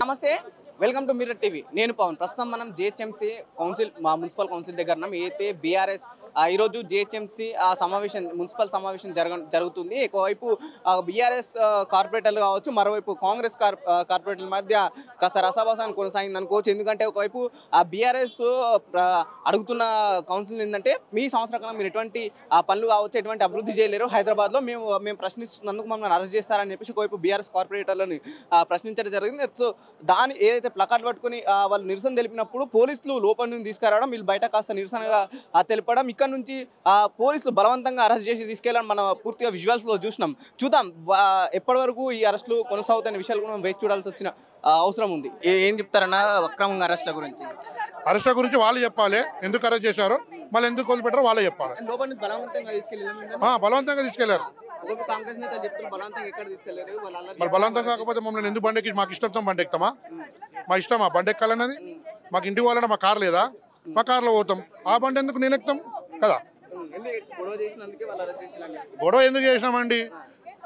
నమస్తే welcome to mirror TV నేను పవన్ ప్రస్తుతం మనం జిహెచ్ఎంసీ కౌన్సిల్ మున్సిపల్ కౌన్సిల్ దగ్గర ఉన్నాం ఏతే బీఆర్ఎస్ ఈరోజు జిహెచ్ఎంసీ సమావేశం మున్సిపల్ సమావేశం జరుగుతుంది ఒకవైపు బీఆర్ఎస్ కార్పొరేటర్లు కావచ్చు మరోవైపు కాంగ్రెస్ కార్పొరేటర్ల మధ్య కాస్త రసాభాసాన్ని కొనసాగింది అనుకోవచ్చు ఎందుకంటే ఒకవైపు బీఆర్ఎస్ అడుగుతున్న కౌన్సిల్ ఏంటంటే మీ సంవత్సర కాలం మీరు ఎటువంటి పనులు కావచ్చు ఎటువంటి అభివృద్ధి చేయలేరు హైదరాబాద్లో మేము ప్రశ్నిస్తున్నందుకు మమ్మల్ని అరెస్ట్ చేస్తారని చెప్పేసి ఒకవైపు బీఆర్ఎస్ కార్పొరేటర్లను ప్రశ్నించడం జరిగింది సో దాని ఏదైతే ప్లకార్డు పట్టుకుని వాళ్ళు నిరసన తెలిపినప్పుడు పోలీసులు లోపల నుంచి తీసుకురావడం వీళ్ళు బయట కాస్త నిరసనగా తెలపడం ఇక్కడ నుంచి పోలీసులు బలవంతంగా అరెస్ట్ చేసి తీసుకెళ్ళడం మనం పూర్తిగా విజువల్స్లో చూద్దాం ఎప్పటి వరకు ఈ అరెస్టులు కొనసాగుతున్న విషయాలు కూడా వేచి చూడాల్సి వచ్చిన అవసరం ఉంది ఏం చెప్తారన్నా అక్రమంగా అరెస్టుల గురించి వాళ్ళు చెప్పాలి ఎందుకు అరెస్ట్ చేశారో మళ్ళీ ఎందుకు వదిలిపెట్టారో వాళ్ళే చెప్పాలి లోపల నుంచి బలవంతంగా తీసుకెళ్లారు కాంగ్రెస్ నేతలు చెప్తారు బలవంతంగా ఎక్కడ తీసుకెళ్లారు మరి బలవంతం కాకపోతే మమ్మల్ని ఎందుకు బండెక్కి మాకు ఇష్టంతో బండెక్తామా మా ఇష్టమా బండి ఎక్కాలన్నది మాకు ఇంటికి వాళ్ళని మా కారు లేదా మా కార్లో పోతాం ఆ బండి ఎందుకు నేను ఎక్కుతాం కదా గొడవ ఎందుకు చేసినామండి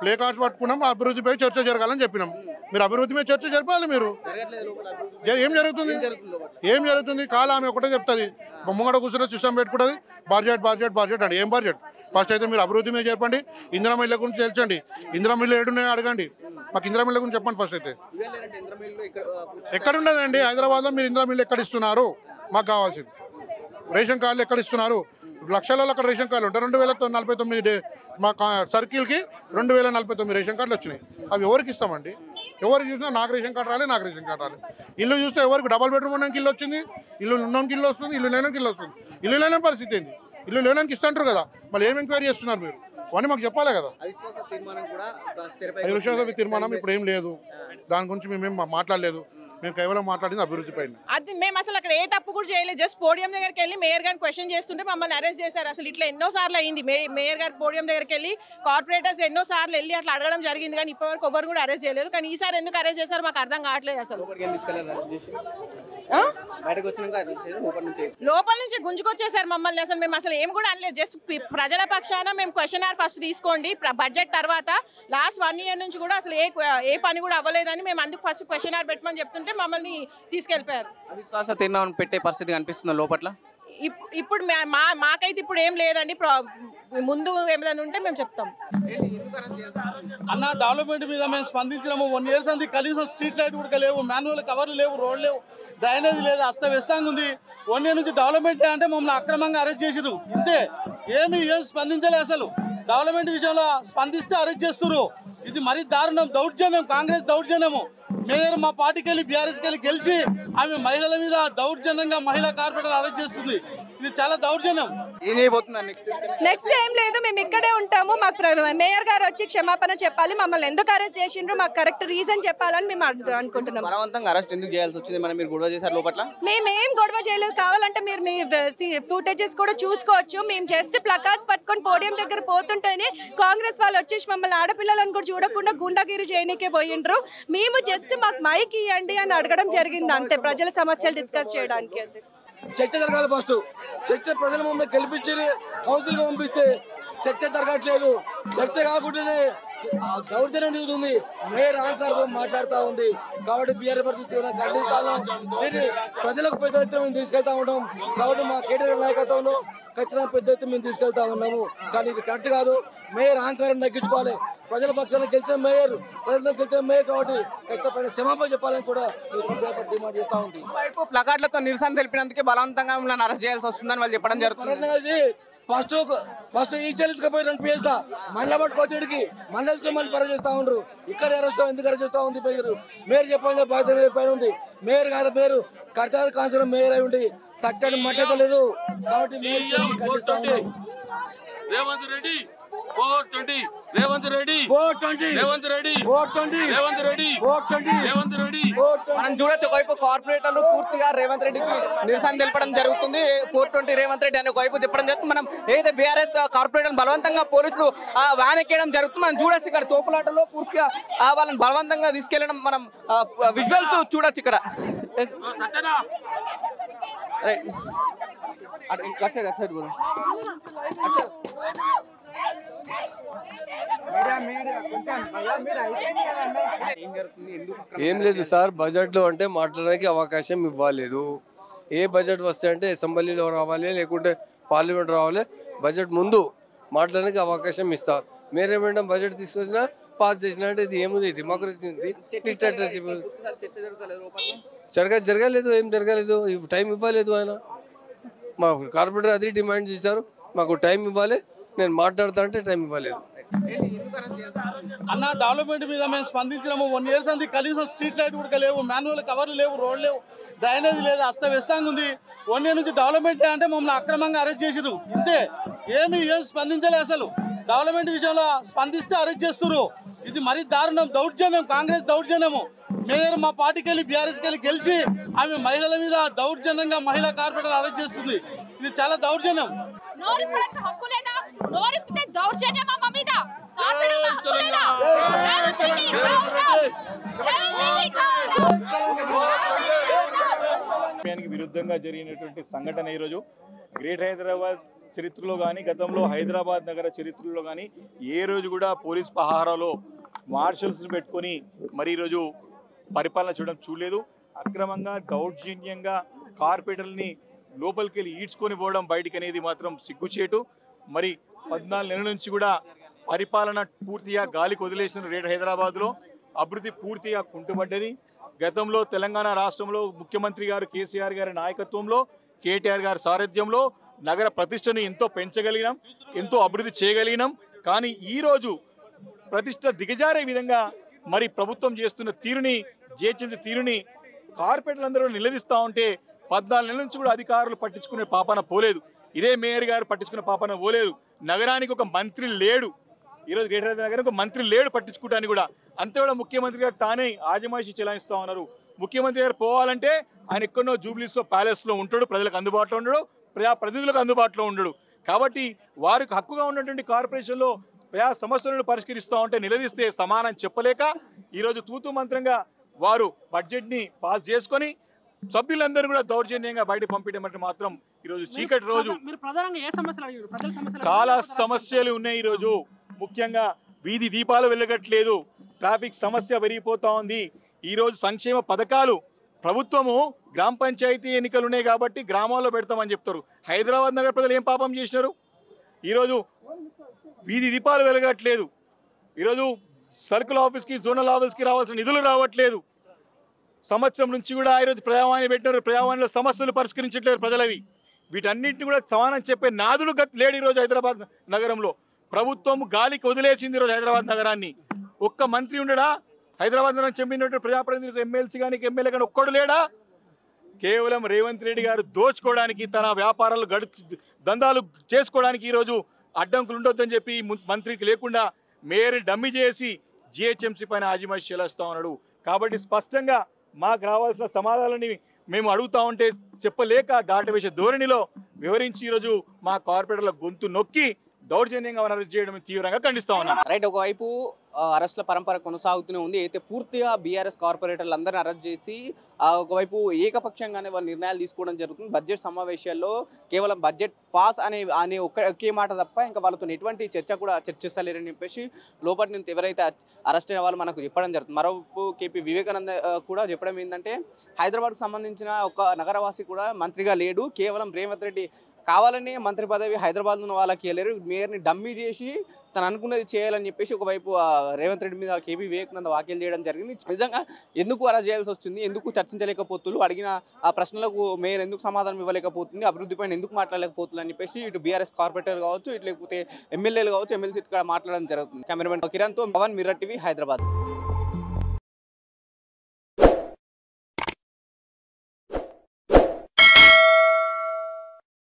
ప్లే కార్డ్స్ పట్టుకున్నాం అభివృద్ధిపై చర్చ జరగాలని చెప్పినాం మీరు అభివృద్ధి మీద చర్చ జరపాలి మీరు ఏం జరుగుతుంది కాలం ఆమె ఒకటే చెప్తుంది ముంగడ కూర్చున్న సిస్టమ్ పెట్టుకుంటుంది బడ్జెట్ అండి ఏం బడ్జెట్ ఫస్ట్ అయితే మీరు అభివృద్ధి మీద చెప్పండి ఇందిరా మిల్ల గురించి తెలుసండి ఇందిరా మిల్లు ఏడున్నాయో అడగండి మాకు ఇందిరా మిల్ల గురించి చెప్పండి ఫస్ట్ అయితే ఎక్కడ ఉండదండి హైదరాబాద్లో మీరు ఇందిరా మిల్లు ఎక్కడ ఇస్తున్నారు మాకు కావాల్సింది రేషన్ కార్డులు ఎక్కడ ఇస్తున్నారు లక్షలలో అక్కడ రేషన్ కార్డులు ఉంటాయి 2049 మా సర్కిల్కి 2049 రేషన్ కార్డులు వచ్చినాయి అవి ఎవరికి ఇస్తామండి ఎవరికి చూసినా నాకు రేషన్ కార్డు రాలి ఇల్లు చూస్తే ఎవరికి డబల్ బెడ్రూమ్ ఉండడానికి ఇల్లు వచ్చింది ఇల్లు ఉన్నోనికి ఇల్లు వస్తుంది ఇల్లు లేనికి ఇల్లు వస్తుంది ఇల్లు లేని పరిస్థితి ఏంది ఇల్లు లేడానికి ఇస్తుంటారు కదా మళ్ళీ ఏం ఎంక్వైరీ చేస్తున్నారు మీరు అవన్నీ మాకు చెప్పాలి కదా అవిశ్వాస తీర్మానం ఇప్పుడు ఏం లేదు దాని గురించి మేమేం మాట్లాడలేదు మేము కేవలం మాట్లాడింది అభివృద్ధి పైన అది మేము అసలు అక్కడ ఏ తప్పు కూడా చేయలేదు జస్ట్ పోడియం దగ్గరికి వెళ్ళి మేయర్ గారిని క్వశ్చన్ చేస్తుంటే మమ్మల్ని అరెస్ట్ చేశారు అసలు ఇట్లా ఎన్నో సార్లు అయింది మేయర్ గారి పోడియం దగ్గరికి వెళ్ళి కార్పొరేటర్స్ ఎన్నో సార్లు వెళ్ళి అట్లా అడగడం జరిగింది కానీ ఇప్పటివరకు ఎవరు కూడా అరెస్ట్ చేయలేదు కానీ ఈసారి ఎందుకు అరెస్ట్ చేశారు మాకు అర్థం కావట్లేదు అసలు లోపల నుంచి గుంజుకొచ్చేసారు మమ్మల్ని అసలు మేము అసలు ఏం కూడా అనలేదు జస్ట్ ప్రజల పక్షాన మేము క్వశ్చన్ ఫస్ట్ తీసుకోండి బడ్జెట్ తర్వాత లాస్ట్ 1 year నుంచి కూడా అసలు ఏ పని కూడా అవ్వలేదని మేము అందుకు ఫస్ట్ క్వశ్చన్ పెట్టమని చెప్తుంటే మమ్మల్ని తీసుకెళ్లిపోయారు అవిశ్వాస తీర్మానం పెట్టే పరిస్థితి కనిపిస్తుంది లోపల ఇప్పుడు మాకైతే ఇప్పుడు ఏం లేదండి ముందు ఏమైనా ఉంటే మేము చెప్తాం అన్న డెవలప్మెంట్ మీద మేము స్పందించినాము 1 year అంది కనీసం స్ట్రీట్ లైట్ కూడా లేవు మాన్యువల్ కవర్లు లేవు రోడ్లు లేవు డ్రైనేజ్ లేదు అస్తవ్యస్తంగా ఉంది 1 year నుంచి డెవలప్మెంట్ అంటే మమ్మల్ని అక్రమంగా అరెస్ట్ చేసిరు ఇంతే ఏం స్పందించలేదు అసలు డెవలప్మెంట్ విషయంలో స్పందిస్తే అరెస్ట్ చేస్తున్నారు ఇది మరీ దారుణం దౌర్జన్యం కాంగ్రెస్ దౌర్జన్యము మేయర్ మా పార్టీకి వెళ్ళి బీఆర్ఎస్కి వెళ్ళి గెలిచి ఆమె మహిళల మీద దౌర్జన్యంగా మహిళా కార్పొరేటర్ అరెస్ట్ చేస్తుంది ఇది చాలా దౌర్జన్యం నెక్స్ట్ ఏం లేదు మేము ఇక్కడే ఉంటాము మాకు మేయర్ గారు వచ్చి క్షమాపణ చెప్పాలి మమ్మల్ని ఎందుకు అరెస్ట్ చేసిండ్రు మాకు కరెక్ట్ రీజన్ చెప్పాలని మేము అనుకుంటున్నాం అరెస్ట్ ఎందుకు చేయాల్సి వచ్చింది మనం మీరు గొడవ చేశారు లోపల మేమేం గొడవ చేయలేదు కావాలంటే మీరు మీ ఫుటేజెస్ కూడా చూసుకోవచ్చు మేము జస్ట్ ప్లకార్డ్స్ పట్టుకొని పోడియం దగ్గర పోతుంటేనే కాంగ్రెస్ వాళ్ళు వచ్చేసి మమ్మల్ని ఆడపిల్లలను కూడా చూడకుండా గుండాగిరి చేయడానికే పోయిండ్రు మేము జస్ట్ మాకు మైక్ ఇవ్వండి అని అడగడం జరిగింది అంతే ప్రజల సమస్యలు డిస్కస్ చేయడానికి అంతే చర్చ జరగాలి ఫస్ట్ చర్చ ప్రజల మమ్మల్ని గెలిపించి కౌన్సిల్గా పంపిస్తే చర్చ జరగట్లేదు చర్చ కాకుండానే దౌర్జన్యం జరుగుతుంది మేయర్ అహంకారం మాట్లాడుతూ ఉంది కాబట్టి బీఆర్ఎస్ పరిస్థితి ఖండిస్తాను దీన్ని ప్రజలకు పెద్ద ఎత్తున మేము తీసుకెళ్తా ఉంటాం కాబట్టి మా కేటీఆర్ నాయకత్వంలో ఖచ్చితంగా పెద్ద ఎత్తున మేము తీసుకెళ్తా ఉన్నాము కానీ ఇది కరెక్ట్ కాదు మేయర్ అహంకారం తగ్గించుకోవాలి ప్రజల పక్షాన గెలిచిన మేయర్ ప్రజలకు గెలిచిన మేయర్ కాబట్టి ఖచ్చితంగా క్షమాపణ చెప్పాలని కూడా డిమాండ్ చేస్తూ ఉంది ప్లకార్డులతో నిరసన తెలిపినందుకే బలవంతంగా అరెస్ట్ చేయాల్సి వస్తుందని వాళ్ళు చెప్పడం జరుగుతుంది ఫస్ట్ ఈ చెల్లించకపోయి 2 పేస్తా మళ్ళీ పట్టుకొచ్చేడికి మళ్ళీ మళ్ళీ పర చేస్తూ ఉండరు ఇక్కడ అరెస్ట్ ఎందుకు అరెస్ట్ చేస్తూ ఉంది మేయర్ చెప్పాలి బాధ్యత మేయర్ పైన ఉంది మేయర్ కాదు మేయర్ కర్తాది కాన్సర్ మేయర్ అయి ఉండి తట్టని మట్టత లేదు కాబట్టి రేవంత్ రెడ్డి 420 రేవంత్ రెడ్డి 420 రేవంత్ రెడ్డి 420 రేవంత్ రెడ్డి 420 రేవంత్ రెడ్డి మనం చూడొచ్చు ఒకవైపు కార్పొరేటర్లు పూర్తిగా రేవంత్ రెడ్డికి నిరసన తెలపడం జరుగుతుంది 420 రేవంత్ రెడ్డి అనే ఒకవైపు చెప్పడం జరుగుతుంది మనం ఏదైతే బీఆర్ఎస్ కార్పొరేటర్ బలవంతంగా పోలీసులు వ్యాన్ ఎక్కడం జరుగుతుంది మనం చూడొచ్చు ఇక్కడ తోపులాటలో పూర్తిగా వాళ్ళని బలవంతంగా తీసుకెళ్లడం మనం విజువల్స్ చూడొచ్చు ఇక్కడ అటు సైడ్ ఏం లేదు సార్, బడ్జెట్లో అంటే మాట్లాడడానికి అవకాశం ఇవ్వలేదు. ఏ బడ్జెట్ వస్తే అంటే అసెంబ్లీలో రావాలి, లేకుంటే పార్లమెంట్ రావాలి. బడ్జెట్ ముందు మాట్లాడడానికి అవకాశం ఇస్తా. మీరేమంటే బడ్జెట్ తీసుకొచ్చినా పాస్ చేసినా అంటే ఇది ఏముంది, డెమోక్రసీ డిక్టేటర్షిప్. జరగలేదు, ఏం జరగలేదు. టైం ఇవ్వలేదు ఆయన. మా కార్పొరేటర్ అది డిమాండ్ చేశారు, మాకు టైం ఇవ్వాలి, నేను మాట్లాడతా అంటే టైం ఇవ్వలేదు. అన్న డెవలప్మెంట్ మీద మేము స్పందించినాము. 1 years అంది కనీసం స్ట్రీట్ లైట్ కూడా లేవు, మాన్యువల్ కవర్లు లేవు, రోడ్లు లేవు, డ్రైనేజ్ లేదు, అస్తవ్యస్తంగా ఉంది. 1 year నుంచి డెవలప్మెంట్ అంటే మమ్మల్ని అక్రమంగా అరెస్ట్ చేసిరు, ఇంతే. ఏం స్పందించలేదు అసలు. డెవలప్మెంట్ విషయంలో స్పందిస్తే అరెస్ట్ చేస్తున్నారు. ఇది మరీ దారుణం, దౌర్జన్యం, కాంగ్రెస్ దౌర్జన్యము. మేయర్ మా పార్టీకి వెళ్ళి బీఆర్ఎస్కి వెళ్ళి గెలిచి ఆమె మహిళల మీద దౌర్జన్యంగా మహిళా కార్పొరేటర్ అరెస్ట్ చేస్తుంది. ఇది చాలా దౌర్జన్యం. విరుద్ధంగా జరిగినటువంటి సంఘటన ఈరోజు గ్రేట్ హైదరాబాద్ చరిత్రలో కానీ, గతంలో హైదరాబాద్ నగర చరిత్రలో కానీ ఏ రోజు కూడా పోలీస్ పహారాలో మార్షల్స్ని పెట్టుకొని మరి ఈరోజు పరిపాలన చూడలేదు. అక్రమంగా దౌర్జన్యంగా కార్పొరేటర్ని లోపలికి వెళ్ళి ఈడ్చుకొని పోవడం బయటికి అనేది మాత్రం సిగ్గుచేటు. మరి 14 నెలల నుంచి కూడా పరిపాలన పూర్తిగా గాలికి వదిలేసిన గ్రేట్ హైదరాబాద్లో అభివృద్ధి పూర్తిగా కుంటుపడ్డది. గతంలో తెలంగాణ రాష్ట్రంలో ముఖ్యమంత్రి గారు కేసీఆర్ గారి నాయకత్వంలో, కేటీఆర్ గారి సారథ్యంలో నగర ప్రతిష్టను ఎంతో పెంచగలిగినాం, ఎంతో అభివృద్ధి చేయగలిగినాం. కానీ ఈరోజు ప్రతిష్ట దిగజారే విధంగా మరి ప్రభుత్వం చేస్తున్న తీరుని, జిహెచ్ఎంసీ తీరుని కార్పొరేటర్లందరూ నిలదీస్తూ ఉంటే 14 నెలల నుంచి కూడా అధికారులు పట్టించుకునే పాపన పోలేదు. ఇదే మేయర్ గారు పట్టించుకునే పాపన పోలేదు. నగరానికి ఒక మంత్రి లేడు. ఈరోజు గ్రేటర్ హైదరాబాద్ నగరానికి ఒక మంత్రి లేడు పట్టించుకోవడానికి కూడా. అంతే కూడా ముఖ్యమంత్రి గారు తానే ఆజమాయిషీ చెలాయిస్తూ ఉన్నారు. ముఖ్యమంత్రి గారు పోవాలంటే ఆయన ఎక్కడో జూబ్లీస్లో ప్యాలెస్లో ఉంటాడు, ప్రజలకు అందుబాటులో ఉండడు, ప్రజాప్రతినిధులకు అందుబాటులో ఉండడు. కాబట్టి వారికి హక్కుగా ఉన్నటువంటి కార్పొరేషన్లో ప్రజా సమస్యలను పరిష్కరిస్తూ ఉంటే నిలదీస్తే సమానం చెప్పలేక ఈరోజు తూతు మంత్రంగా వారు బడ్జెట్ని పాస్ చేసుకొని సభ్యులందరూ కూడా దౌర్జన్యంగా బయట పంపించడం అంటే మాత్రం ఈరోజు చీకటి రోజు. చాలా సమస్యలు ఉన్నాయి ఈరోజు. ముఖ్యంగా వీధి దీపాలు వెలగట్లేదు, ట్రాఫిక్ సమస్య పెరిగిపోతూ ఉంది. ఈరోజు సంక్షేమ పథకాలు ప్రభుత్వము గ్రామ పంచాయతీ ఎన్నికలు ఉన్నాయి కాబట్టి గ్రామాల్లో పెడతామని చెప్తారు. హైదరాబాద్ నగర ప్రజలు ఏం పాపం చేసినారు? ఈరోజు వీధి దీపాలు వెలగట్లేదు. ఈరోజు సర్కిల్ ఆఫీస్కి, జోనల్ ఆఫీస్కి రావాల్సిన నిధులు రావట్లేదు. సంవత్సరం నుంచి కూడా ఈరోజు ప్రజావాణి పెట్టినారు, ప్రజావాణిలో సమస్యలు పరిష్కరించట్లేదు ప్రజలవి. వీటన్నింటిని కూడా సమానం చెప్పే నాదులు లేడు ఈరోజు హైదరాబాద్ నగరంలో. ప్రభుత్వం గాలికి వదిలేసింది ఈరోజు హైదరాబాద్ నగరాన్ని. ఒక్క మంత్రి ఉండడా? హైదరాబాద్ నగరం చెందినటువంటి ప్రజాప్రతినిధులకు, ఎమ్మెల్సీ కానీ ఎమ్మెల్యే కానీ ఒక్కడు లేడా? కేవలం రేవంత్ రెడ్డి గారు దోచుకోవడానికి, తన వ్యాపారాలు దందాలు చేసుకోవడానికి ఈరోజు అడ్డంకులు ఉండొద్దని చెప్పి మంత్రికి లేకుండా మేయర్ని డమ్మి చేసి జిహెచ్ఎంసీ పైన ఆజిమాయిషీ చెల్లిస్తూ ఉన్నాడు. కాబట్టి స్పష్టంగా మాకు రావాల్సిన సమాధానాలని మేము అడుగుతా ఉంటే చెప్పలేక దాటవేసే ధోరణిలో వివరించి ఈరోజు మా కార్పొరేటర్ల గొంతు నొక్కి దౌర్జన్యంగా అరెస్ట్ చేయడం తీవ్రంగా ఖండిస్తా ఉన్నాం. రైట్, ఒకవైపు అరెస్టుల పరంపర కొనసాగుతూనే ఉంది. అయితే పూర్తిగా బీఆర్ఎస్ కార్పొరేటర్లు అందరిని అరెస్ట్ చేసి ఒకవైపు ఏకపక్షంగానే వాళ్ళు నిర్ణయాలు తీసుకోవడం జరుగుతుంది. బడ్జెట్ సమావేశాల్లో కేవలం బడ్జెట్ పాస్ అనే ఒకే మాట తప్ప ఇంకా వాళ్ళతో ఎటువంటి చర్చ కూడా చర్చిస్తలేరని చెప్పేసి లోపటి నుంచి ఎవరైతే అరెస్ట్ అయిన వాళ్ళు మనకు చెప్పడం జరుగుతుంది. మరోవైపు కేపీ వివేకానంద కూడా చెప్పడం ఏంటంటే హైదరాబాద్కు సంబంధించిన ఒక నగరవాసి కూడా మంత్రిగా లేడు, కేవలం రేవంత్ రెడ్డి కావాలని మంత్రి పదవి హైదరాబాద్ ఉన్న వాళ్ళకి వెళ్ళారు, మేయర్ని డమ్మీ చేసి తను అనుకున్నది చేయాలని చెప్పేసి ఒకవైపు రేవంత్ రెడ్డి మీద కేపీ వివేకానంద వ్యాఖ్యలు చేయడం జరిగింది. నిజంగా ఎందుకు అరెస్ట్ చేయాల్సి వస్తుంది, ఎందుకు చర్చించలేకపోతున్నారు, అడిగిన ఆ ప్రశ్నలకు మేయర్ ఎందుకు సమాధానం ఇవ్వలేకపోతుంది, అభివృద్ధి పైన ఎందుకు మాట్లాడలేకపోతుంది అని చెప్పేసి ఇటు బీఆర్ఎస్ కార్పొరేటర్ కావచ్చు, ఇటు లేకపోతే ఎమ్మెల్యేలు కావచ్చు, ఎమ్మెల్సీ ఇక్కడ మాట్లాడడం జరుగుతుంది. కెమెరామెన్ కిరణ్తో పవన్, మిర్రర్ టీవీ, హైదరాబాద్.